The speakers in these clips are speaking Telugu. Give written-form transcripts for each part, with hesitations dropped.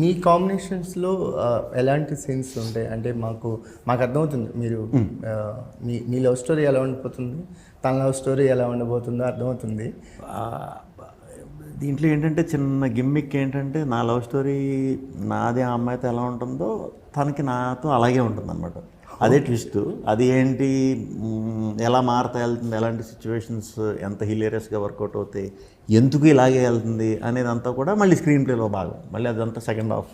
మీ కాంబినేషన్స్లో ఎలాంటి సీన్స్ ఉంటాయి? అంటే మాకు అర్థమవుతుంది మీరు మీ లవ్ స్టోరీ ఎలా ఉండిపోతుంది, తన లవ్ స్టోరీ ఎలా ఉండబోతుందో అర్థమవుతుంది. దీంట్లో ఏంటంటే చిన్న గిమ్మిక్ ఏంటంటే నా లవ్ స్టోరీ నాది ఆ అమ్మాయితో ఎలా ఉంటుందో తనకి నాతో అలాగే ఉంటుంది అనమాట. అదే ట్విస్ట్. అది ఏంటి, ఎలా మారుతా వెళ్తుంది, ఎలాంటి సిచ్యువేషన్స్ ఎంత హిలేరియస్గా వర్కౌట్ అవుతాయి, ఎందుకు ఇలాగే వెళ్తుంది అనేది అంతా కూడా మళ్ళీ స్క్రీన్ ప్లేలో భాగం. మళ్ళీ అదంతా సెకండ్ హాఫ్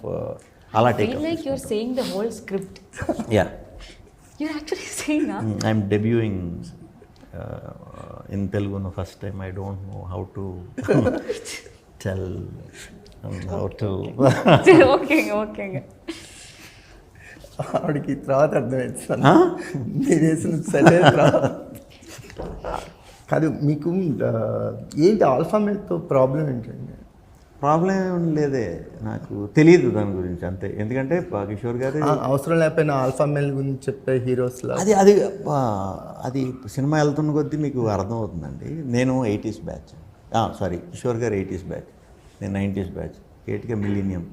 అలా take. Like you're saying the whole script. Yeah. You're actually saying that. I'm debuting in Telugu the first time. I don't know how to tell how to. Okay. ఆవిడకి తర్వాత అర్థమవుతుంది మీరు వేసిన సరే కాదు. మీకు ఏంటి ఆల్ఫా మేల్తో ప్రాబ్లం ఏంటండి? ప్రాబ్లం ఏం లేదే, నాకు తెలియదు దాని గురించి అంతే. ఎందుకంటే కిషోర్ గారు అవసరం లేకపోయినా ఆల్ఫా మేల్ గురించి చెప్పే హీరోస్లో అది సినిమా వెళ్తున్న కొద్దీ మీకు అర్థమవుతుందండి. నేను 80s బ్యాచ్, సారీ కిషోర్ గారు 80s బ్యాచ్, నేను 90s బ్యాచ్, కేట్గా మిలీనియం,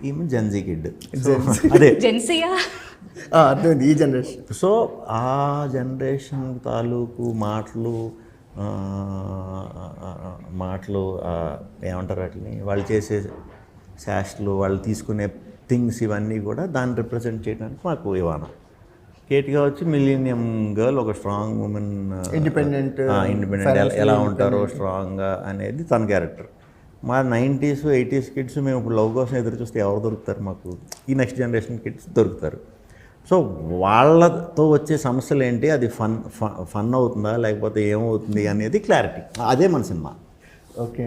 ఈమె జెన్జీ కిడ్. అదే జెన్సీయా అర్థమైంది, ఈ జనరేషన్. సో ఆ జనరేషన్ తాలూకు మాటలు ఏమంటారు వాటిని, వాళ్ళు చేసే శాస్ట్లు, వాళ్ళు తీసుకునే థింగ్స్, ఇవన్నీ కూడా దాన్ని రిప్రజెంట్ చేయడానికి మాకు ఇవానా. కేట్గా వచ్చి మిలీనియం గర్ల్, ఒక స్ట్రాంగ్ ఉమెన్, ఇండిపెండెంట్ ఎలా ఉంటారో స్ట్రాంగ్గా అనేది తన క్యారెక్టర్. మా 90s 80s కిడ్స్ మేము ఇప్పుడు లవ్ కోసం ఎదురు చూస్తే ఎవరు దొరుకుతారు మాకు? ఈ నెక్స్ట్ జనరేషన్ కిడ్స్ దొరుకుతారు. సో వాళ్ళతో వచ్చే సమస్యలు ఏంటి, అది ఫన్ అవుతుందా లేకపోతే ఏమవుతుంది అనేది క్లారిటీ. అదే మన సినిమా. ఓకే.